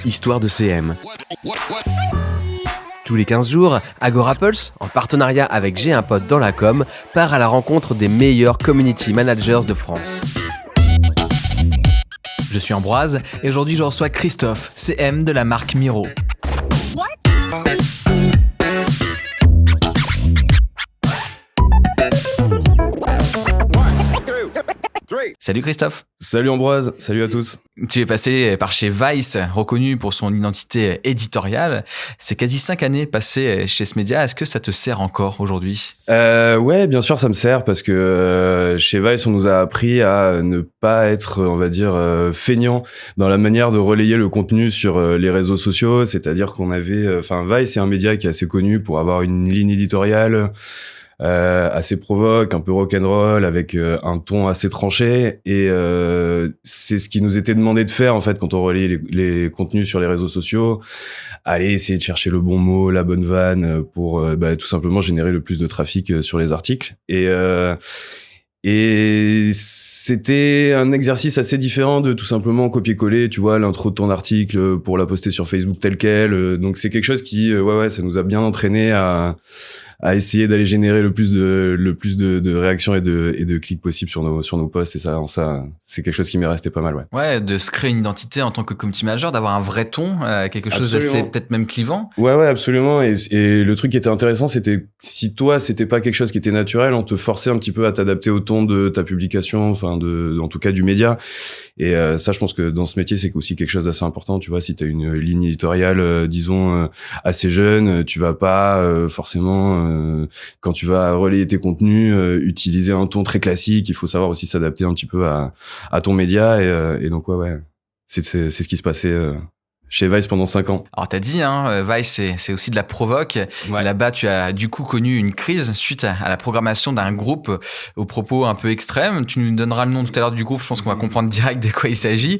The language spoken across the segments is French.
Histoire de CM. Tous les 15 jours, Agora Pulse, en partenariat avec J'ai un pote dans la com, part à la rencontre des meilleurs community managers de France. Je suis Ambroise et aujourd'hui je reçois Christophe, CM de la marque Miro. Salut Christophe. Salut Ambroise, salut à tous. Tu es passé par chez Vice, reconnu pour son identité éditoriale. C'est quasi 5 années passées chez ce média. Est-ce que ça te sert encore aujourd'hui ? Ouais, bien sûr, ça me sert parce que chez Vice, on nous a appris à ne pas être, on va dire, feignant dans la manière de relayer le contenu sur les réseaux sociaux. C'est-à-dire qu'on avait, Vice, c'est un média qui est assez connu pour avoir une ligne éditoriale assez provoque, un peu rock'n'roll, avec un ton assez tranché, et c'est ce qui nous était demandé de faire en fait quand on relayait les contenus sur les réseaux sociaux. Aller essayer de chercher le bon mot, la bonne vanne pour tout simplement générer le plus de trafic sur les articles. Et c'était un exercice assez différent de tout simplement copier-coller, tu vois, l'intro de ton article pour la poster sur Facebook tel quel. Donc c'est quelque chose qui, ça nous a bien entraîné à essayer d'aller générer le plus de réactions et de clics possibles sur nos posts, et ça c'est quelque chose qui m'est resté pas mal, ouais. Ouais, de se créer une identité en tant que community manager, d'avoir un vrai ton, quelque chose Absolument. d'assez peut-être même clivant. Ouais, absolument. Et le truc qui était intéressant, c'était si toi c'était pas quelque chose qui était naturel, on te forçait un petit peu à t'adapter au ton de ta publication, en tout cas du média. Et ça, je pense que dans ce métier, c'est aussi quelque chose d'assez important. Tu vois, si t'as une ligne éditoriale, disons assez jeune, tu vas pas forcément quand tu vas relayer tes contenus utiliser un ton très classique. Il faut savoir aussi s'adapter un petit peu à ton média. Et donc c'est ce qui se passait chez Vice pendant 5 ans. Alors t'as dit, Vice c'est aussi de la provoque. Ouais. Là-bas, tu as du coup connu une crise suite à la programmation d'un groupe aux propos un peu extrêmes. Tu nous donneras le nom tout à l'heure du groupe, je pense qu'on va comprendre direct de quoi il s'agit.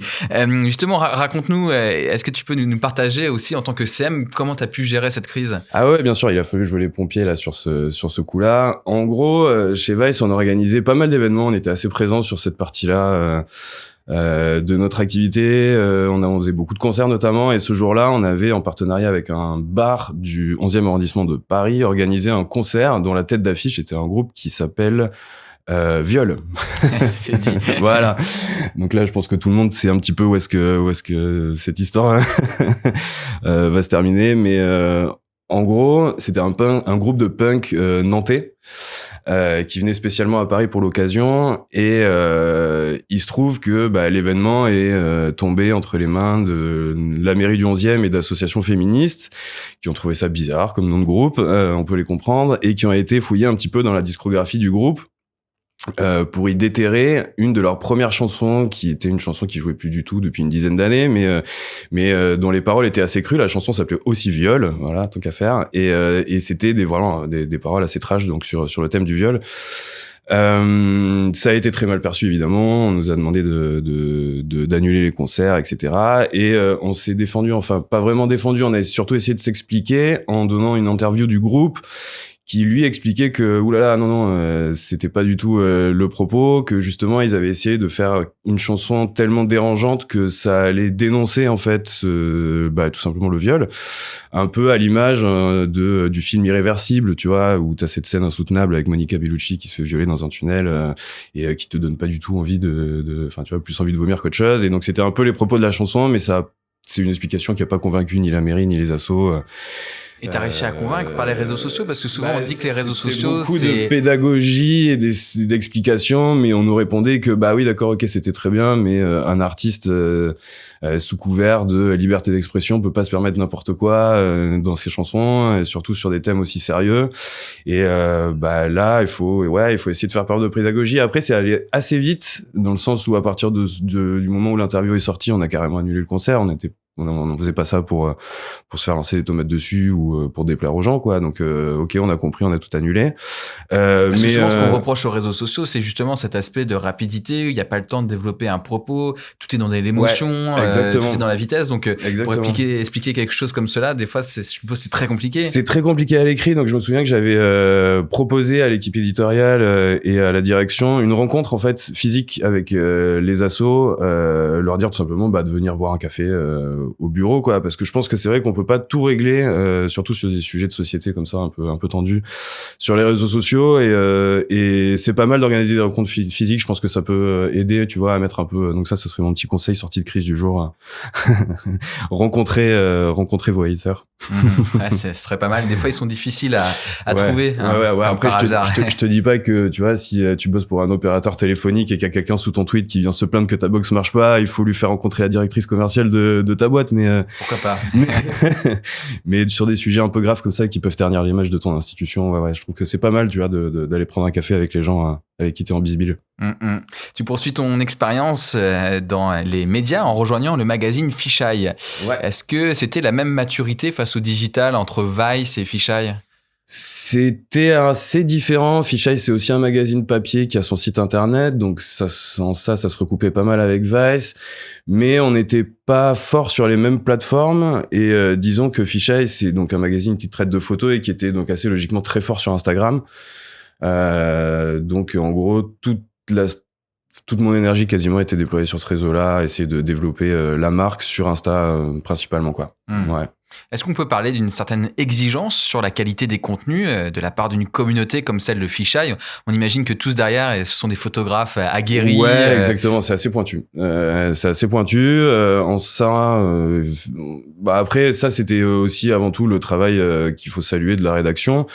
Justement, raconte-nous, est-ce que tu peux nous partager aussi en tant que CM, comment t'as pu gérer cette crise ? Ah ouais, bien sûr, il a fallu jouer les pompiers là sur ce coup-là. En gros, chez Vice, on organisait pas mal d'événements, on était assez présents sur cette partie-là de notre activité. On faisait beaucoup de concerts notamment, et ce jour-là, on avait en partenariat avec un bar du 11e arrondissement de Paris organisé un concert dont la tête d'affiche était un groupe qui s'appelle Viol. C'est dit. Voilà. Donc là, je pense que tout le monde sait un petit peu où est-ce que cette histoire va se terminer, mais en gros, c'était un groupe de punk nantais qui venait spécialement à Paris pour l'occasion, et il se trouve que l'événement est tombé entre les mains de la mairie du 11e et d'associations féministes qui ont trouvé ça bizarre comme nom de groupe, on peut les comprendre, et qui ont été fouillés un petit peu dans la discographie du groupe pour y déterrer une de leurs premières chansons, qui était une chanson qui jouait plus du tout depuis une dizaine d'années, mais dont les paroles étaient assez crues. La chanson s'appelait Aussi Viol, voilà, tant qu'à faire, et c'était des paroles assez trash, donc sur le thème du viol. Ça a été très mal perçu, évidemment. On nous a demandé d'annuler les concerts, etc. Et on s'est défendu, enfin pas vraiment défendu, on a surtout essayé de s'expliquer en donnant une interview du groupe qui lui expliquait que c'était pas du tout le propos, que justement ils avaient essayé de faire une chanson tellement dérangeante que ça allait dénoncer en fait tout simplement le viol, un peu à l'image du film Irréversible, tu vois, où t'as cette scène insoutenable avec Monica Bellucci qui se fait violer dans un tunnel et qui te donne pas du tout envie enfin tu vois, plus envie de vomir qu'autre chose. Et donc c'était un peu les propos de la chanson, mais c'est une explication qui a pas convaincu ni la mairie ni les assos. Et t'as réussi à convaincre par les réseaux sociaux, parce que souvent on dit que les réseaux sociaux, beaucoup de pédagogie et d'explications, mais on nous répondait que oui, d'accord, ok, c'était très bien, mais un artiste sous couvert de liberté d'expression peut pas se permettre n'importe quoi dans ses chansons, et surtout sur des thèmes aussi sérieux. Et là, il faut essayer de faire preuve de pédagogie. Après, c'est allé assez vite, dans le sens où à partir du moment où l'interview est sortie, on a carrément annulé le concert. on faisait pas ça pour se faire lancer des tomates dessus ou pour déplaire aux gens, quoi. Donc, ok, on a compris, on a tout annulé. Parce que souvent, ce qu'on reproche aux réseaux sociaux, c'est justement cet aspect de rapidité. Il n'y a pas le temps de développer un propos. Tout est dans l'émotion, tout est dans la vitesse. Donc, pour expliquer quelque chose comme cela, des fois, je suppose, c'est très compliqué. C'est très compliqué à l'écrit. Donc, je me souviens que j'avais proposé à l'équipe éditoriale et à la direction une rencontre en fait physique avec les assos, leur dire tout simplement de venir boire un café au bureau, quoi. Parce que je pense que c'est vrai qu'on peut pas tout régler, surtout sur des sujets de société comme ça, un peu tendus, sur les réseaux sociaux. Et c'est pas mal d'organiser des rencontres physiques. Je pense que ça peut aider, tu vois, à mettre un peu. Donc ça serait mon petit conseil sortie de crise du jour. rencontrer vos haters. Ouais, ce serait pas mal. Des fois, ils sont difficiles à trouver. Ouais. Après, je te dis pas que, tu vois, si tu bosses pour un opérateur téléphonique et qu'il y a quelqu'un sous ton tweet qui vient se plaindre que ta box marche pas, il faut lui faire rencontrer la directrice commerciale de ta boîte. Mais pourquoi pas. mais sur des sujets un peu graves comme ça qui peuvent ternir l'image de ton institution, ouais, je trouve que c'est pas mal, tu vois, d'aller prendre un café avec les gens avec qui t'es en bisbille. Tu poursuis ton expérience dans les médias en rejoignant le magazine Fisheye. Ouais. Est-ce que c'était la même maturité face au digital entre Vice et Fisheye ? C'était assez différent. Fisheye, c'est aussi un magazine papier qui a son site internet, donc ça se recoupait pas mal avec Vice, mais on n'était pas fort sur les mêmes plateformes. Et disons que Fisheye, c'est donc un magazine qui traite de photos et qui était donc assez logiquement très fort sur Instagram. Donc en gros, toute mon énergie quasiment était déployée sur ce réseau-là, essayer de développer la marque sur Insta principalement, quoi. Ouais. Est-ce qu'on peut parler d'une certaine exigence sur la qualité des contenus de la part d'une communauté comme celle de Fisheye ? On imagine que tous derrière, ce sont des photographes aguerris. Ouais, exactement. C'est assez pointu. En ça, après, ça, c'était aussi avant tout le travail qu'il faut saluer de la rédaction,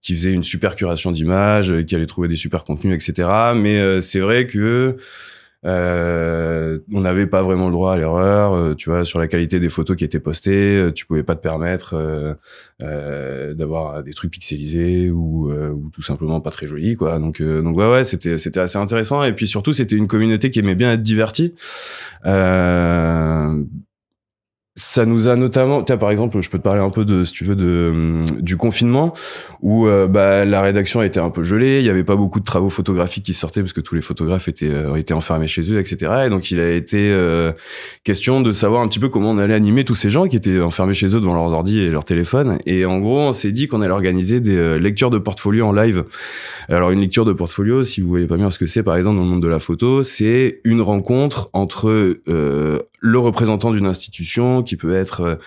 qui faisait une super curation d'images, qui allait trouver des super contenus, etc. Mais c'est vrai que on n'avait pas vraiment le droit à l'erreur, tu vois, sur la qualité des photos qui étaient postées, tu pouvais pas te permettre d'avoir des trucs pixelisés ou tout simplement pas très jolis, quoi. Donc ouais, c'était assez intéressant. Et puis surtout, c'était une communauté qui aimait bien être divertie. Ça nous a notamment, tiens, par exemple, je peux te parler un peu si tu veux, du confinement, où la rédaction était un peu gelée, il y avait pas beaucoup de travaux photographiques qui sortaient parce que tous les photographes étaient enfermés chez eux, etc. Et donc il a été question de savoir un petit peu comment on allait animer tous ces gens qui étaient enfermés chez eux devant leurs ordi et leurs téléphones. Et en gros, on s'est dit qu'on allait organiser des lectures de portfolio en live. Alors une lecture de portfolio, si vous voyez pas bien ce que c'est, par exemple dans le monde de la photo, c'est une rencontre entre le représentant d'une institution qui peut être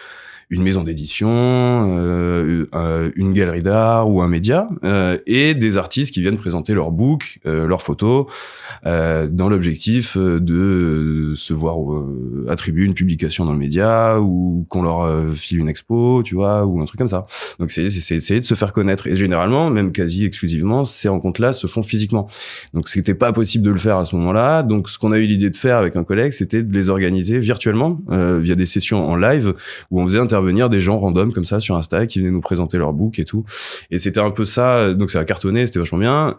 une maison d'édition, une galerie d'art ou un média, et des artistes qui viennent présenter leur book, leurs photos, dans l'objectif de se voir attribuer une publication dans le média ou qu'on leur file une expo, tu vois, ou un truc comme ça. Donc c'est essayer de se faire connaître. Et généralement, même quasi exclusivement, ces rencontres-là se font physiquement. Donc c'était pas possible de le faire à ce moment-là. Donc ce qu'on a eu l'idée de faire avec un collègue, c'était de les organiser virtuellement, via des sessions en live où on faisait intervenir des gens random comme ça sur Insta qui venaient nous présenter leur book et tout. Et c'était un peu ça, donc ça a cartonné, c'était vachement bien.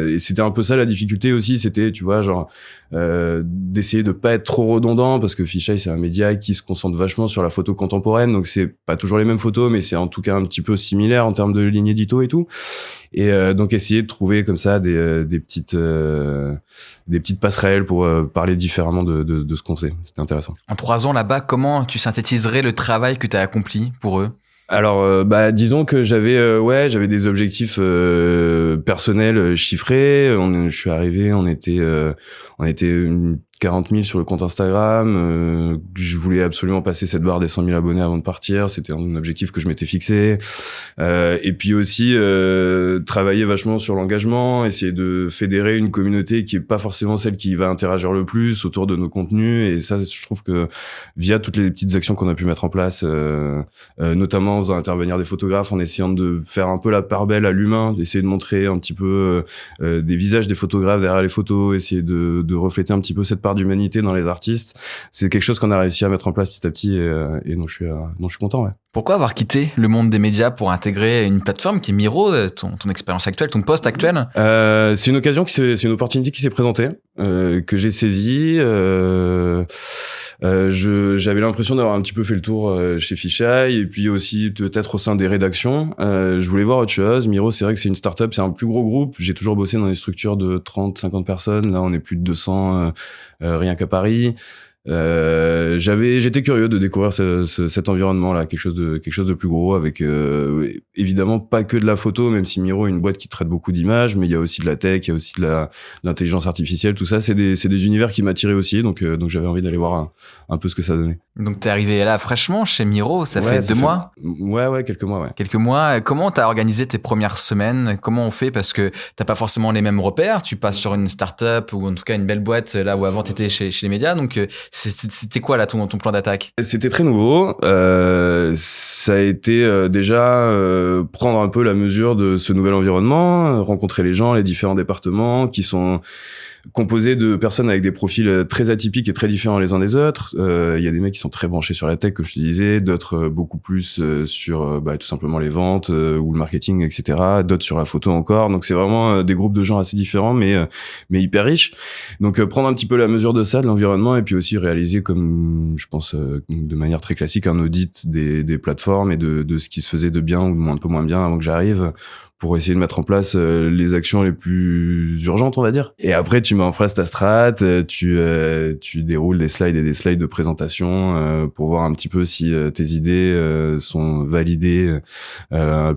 Et c'était un peu ça la difficulté aussi, c'était, tu vois, genre d'essayer de pas être trop redondant parce que Fisheye c'est un média qui se concentre vachement sur la photo contemporaine, donc c'est pas toujours les mêmes photos, mais c'est en tout cas un petit peu similaire en termes de ligne édito et tout. Et donc essayer de trouver comme ça des petites passerelles pour parler différemment de ce qu'on sait. C'était intéressant. En 3 ans là-bas, comment tu synthétiserais le travail que tu as accompli pour eux ? Alors, disons que j'avais des objectifs personnels chiffrés. Je suis arrivé, on était 40 000 sur le compte Instagram. Je voulais absolument passer cette barre des 100 000 abonnés avant de partir. C'était un objectif que je m'étais fixé. Et puis aussi travailler vachement sur l'engagement, essayer de fédérer une communauté qui est pas forcément celle qui va interagir le plus autour de nos contenus. Et ça, je trouve que via toutes les petites actions qu'on a pu mettre en place, notamment en faisant intervenir des photographes, en essayant de faire un peu la part belle à l'humain, d'essayer de montrer un petit peu des visages des photographes derrière les photos, essayer de refléter un petit peu cette part d'humanité dans les artistes. C'est quelque chose qu'on a réussi à mettre en place petit à petit et dont je suis content, ouais. Pourquoi avoir quitté le monde des médias pour intégrer une plateforme qui est Miro, ton expérience actuelle, ton poste actuel ? C'est une opportunité qui s'est présentée, que j'ai saisie. J'avais l'impression d'avoir un petit peu fait le tour chez Fisheye et puis aussi peut-être au sein des rédactions. Je voulais voir autre chose. Miro, c'est vrai que c'est une start-up, c'est un plus gros groupe. J'ai toujours bossé dans des structures de 30, 50 personnes. Là, on est plus de 200 rien qu'à Paris. J'étais curieux de découvrir cet environnement-là, quelque chose de plus gros, avec évidemment pas que de la photo, même si Miro est une boîte qui traite beaucoup d'images, mais il y a aussi de la tech, il y a aussi de l'intelligence artificielle, tout ça, c'est des univers qui m'attiraient aussi, donc j'avais envie d'aller voir un peu ce que ça donnait. Donc t'es arrivé là fraîchement chez Miro, ça fait 2 mois. Ouais, quelques mois, ouais. Quelques mois. Comment t'as organisé tes premières semaines? Comment on fait? Parce que t'as pas forcément les mêmes repères. Tu passes sur une start-up ou en tout cas une belle boîte là où avant t'étais chez les médias. Donc c'était quoi là ton plan d'attaque? C'était très nouveau. Ça a été déjà prendre un peu la mesure de ce nouvel environnement, rencontrer les gens, les différents départements qui sont composé de personnes avec des profils très atypiques et très différents les uns des autres. Il y a des mecs qui sont très branchés sur la tech, comme je te disais, d'autres beaucoup plus sur tout simplement les ventes ou le marketing, etc. D'autres sur la photo encore. Donc c'est vraiment des groupes de gens assez différents, mais hyper riches. Donc prendre un petit peu la mesure de ça, de l'environnement, et puis aussi réaliser, comme je pense de manière très classique, un audit des plateformes et de ce qui se faisait de bien ou un peu moins bien avant que j'arrive, pour essayer de mettre en place les actions les plus urgentes, on va dire. Et après, tu mets en place ta strat, tu déroules des slides et des slides de présentation pour voir un petit peu si tes idées sont validées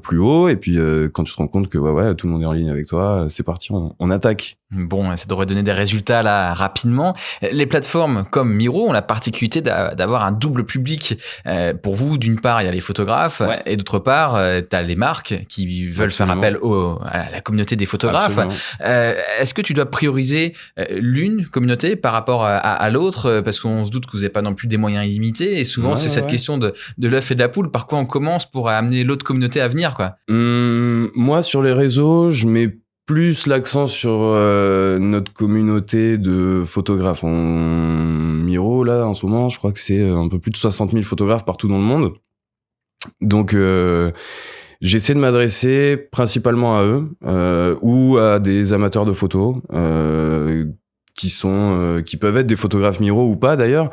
plus haut. Et puis, quand tu te rends compte que tout le monde est en ligne avec toi, c'est parti, on attaque. Bon, ça devrait donner des résultats là rapidement. Les plateformes comme Miro ont la particularité d'avoir un double public. Pour vous, d'une part, il y a les photographes, et d'autre part, t'as les marques qui veulent faire appel à la communauté des photographes. Est-ce que tu dois prioriser l'une communauté par rapport à l'autre, parce qu'on se doute que vous n'avez pas non plus des moyens illimités, et souvent c'est cette question de l'œuf et de la poule. Par quoi on commence pour amener l'autre communauté à venir, quoi? Moi, sur les réseaux, je mets plus l'accent sur notre communauté de photographes. Miro, là, en ce moment, je crois que c'est un peu plus de 60 000 photographes partout dans le monde. Donc, j'essaie de m'adresser principalement à eux ou à des amateurs de photos qui peuvent être des photographes Miro ou pas d'ailleurs,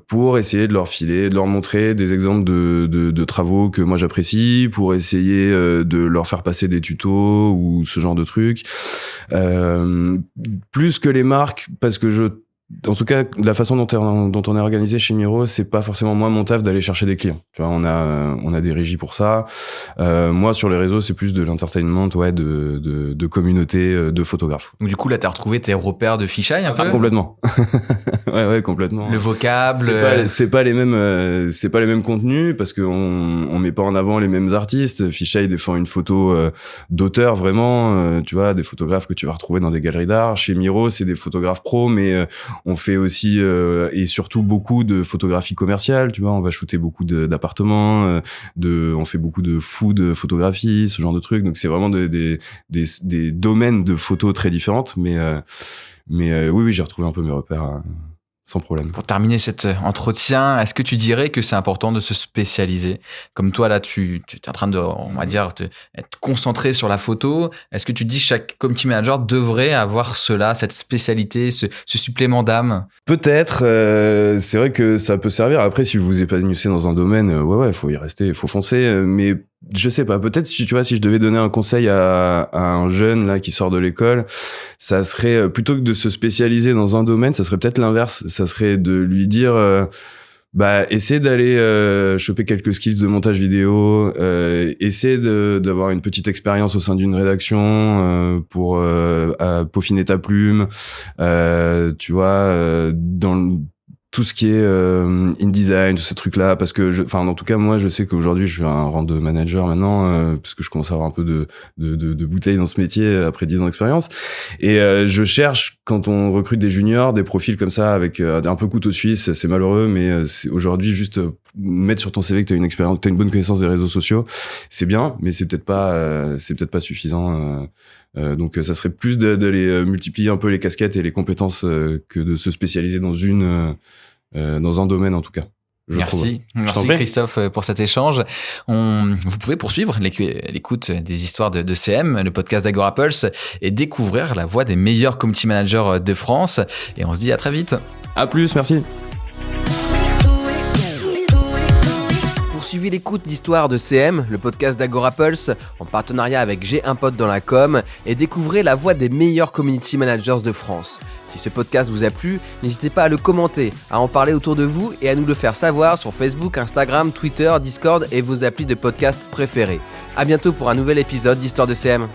pour essayer de leur filer, de leur montrer des exemples de travaux que moi j'apprécie, pour essayer de leur faire passer des tutos ou ce genre de trucs. Plus que les marques, parce que en tout cas, la façon dont on est organisé chez Miro, c'est pas forcément moi mon taf d'aller chercher des clients. Tu vois, on a des régies pour ça. Moi, sur les réseaux, c'est plus de l'entertainment, de communauté de photographes. Donc du coup, là, t'as retrouvé tes repères de Fisheye un peu? Complètement. ouais, complètement. Le vocable. C'est pas les mêmes contenus, parce qu'on met pas en avant les mêmes artistes. Fisheye défend une photo d'auteur vraiment. Tu vois, des photographes que tu vas retrouver dans des galeries d'art. Chez Miro, c'est des photographes pros, mais on fait aussi et surtout beaucoup de photographie commerciale, tu vois, on va shooter beaucoup d'appartements, on fait beaucoup de food photographie, ce genre de trucs. Donc c'est vraiment des domaines de photos très différentes, mais oui, j'ai retrouvé un peu mes repères sans problème. Pour terminer cet entretien, est-ce que tu dirais que c'est important de se spécialiser? Comme toi, là, tu es en train de, on va dire, être concentré sur la photo. Est-ce que tu dis que chaque community manager devrait avoir cette spécialité, ce supplément d'âme? Peut-être, c'est vrai que ça peut servir. Après, si vous vous épanouissez dans un domaine, faut y rester, faut foncer, mais je sais pas, peut-être si je devais donner un conseil à un jeune là qui sort de l'école, ça serait plutôt que de se spécialiser dans un domaine, ça serait peut-être l'inverse, ça serait de lui dire essaie d'aller choper quelques skills de montage vidéo, essaie d'avoir une petite expérience au sein d'une rédaction pour peaufiner ta plume, tu vois, dans tout ce qui est InDesign, tous ces trucs-là, parce que en tout cas, moi, je sais qu'aujourd'hui, je suis un rang de manager maintenant, parce que je commence à avoir un peu de bouteilles dans ce métier après 10 ans d'expérience. Et je cherche, quand on recrute des juniors, des profils comme ça, avec un peu couteau suisse, c'est malheureux, mais c'est aujourd'hui juste mettre sur ton CV que t'as une expérience, t'as une bonne connaissance des réseaux sociaux, c'est bien, mais c'est peut-être pas suffisant. Donc ça serait plus d'aller multiplier un peu les casquettes et les compétences que de se spécialiser dans un domaine en tout cas. Merci Christophe pour cet échange. Vous pouvez poursuivre l'écoute des histoires de CM, le podcast d'Agora Pulse, et découvrir la voix des meilleurs community managers de France. Et on se dit à très vite. À plus, merci. Poursuivez l'écoute d'Histoire de CM, le podcast d'Agora Pulse, en partenariat avec J'ai un pote dans la com, et découvrez la voix des meilleurs community managers de France. Si ce podcast vous a plu, n'hésitez pas à le commenter, à en parler autour de vous et à nous le faire savoir sur Facebook, Instagram, Twitter, Discord et vos applis de podcast préférés. À bientôt pour un nouvel épisode d'Histoire de CM.